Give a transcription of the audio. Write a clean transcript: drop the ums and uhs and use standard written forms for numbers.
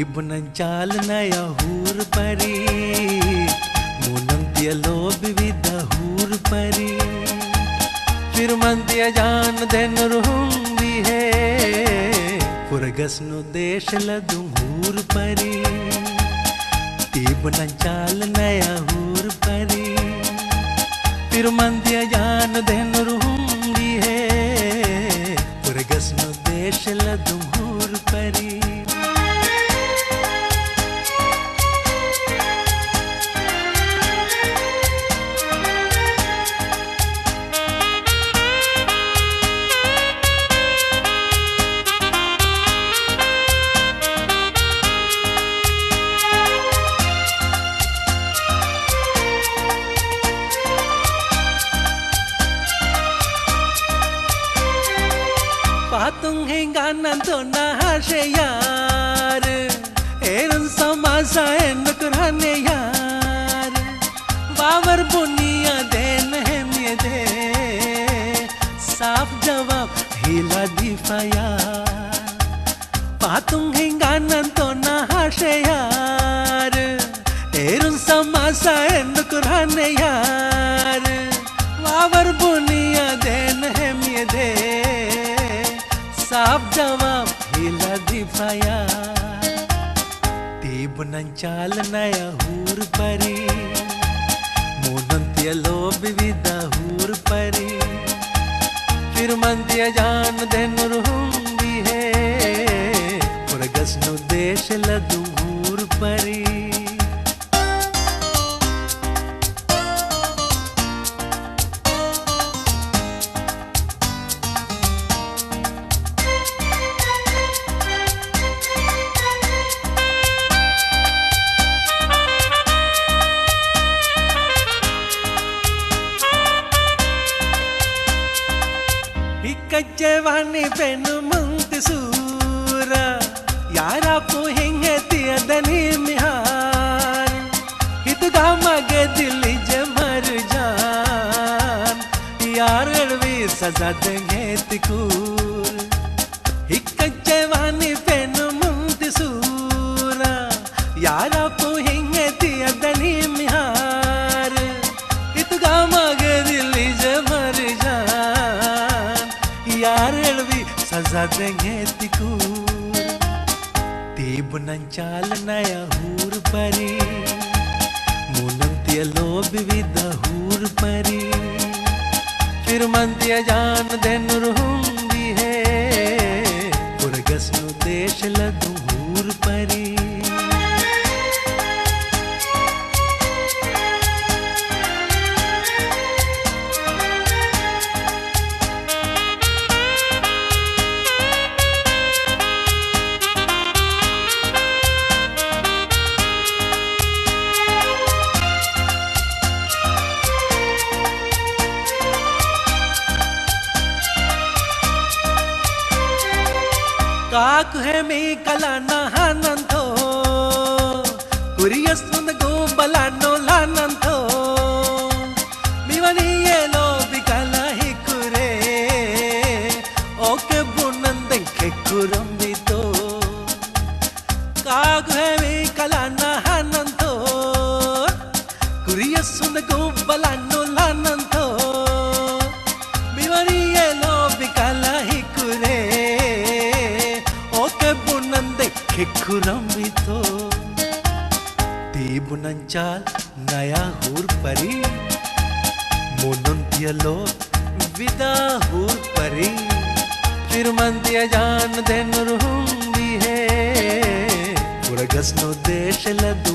Ibunanchal na yahur pari Munantiya lob vida hur pari Firmantiya jaan den ruhumbi hai Puragas no desh ladum hur pari Ibunanchal na yahur pari Firmantiya jaan den ruhumbi hai Puragas no desh ladum hur pari Patung hinganan to na yar Eran samasa en kurane yar Babar buniya den hai me de Saaf jawab hila difa yar Patung hinganan to na yar Eran samasa en kurane yar Babar buniya den hai me de साफ जवाब हिला दिफाया Ibunanchal na yahur pari Munantiya lob vida hur pari Firmantiya jaan den ruhumbi hai Puragas no desh ladum hur pari Kajjevani penu munti sura Yara po hinge tiya dani mihar Hitu gamage dili je mar jaan Yar elvi saza denge tikur Kajjevani penu munti sura Yara po hinge tiya dani mihar Hitu gamage dili je mar jaan यार LV सजा देंगे तिकूर Ibunanchal na yahur pari Munantiya lob vida hur pari Firmantiya jaan den ruhumbi hai Puragas no desh ladum hur pari Kaku hai me kalana hanantho Kuriyas nund go balano lanantho Miwani yelo bikala hikure Oke bunanden kekurumbito Kaku hai me kalana hanantho Kuriyas nund go balano lanantho Miwani yelo bikala hikure Kekuramito Ibunanchal na yahur pari Munantiya lob vida hur pari Firmantiya jaan den ruhumbi hai Puragas no desh ladu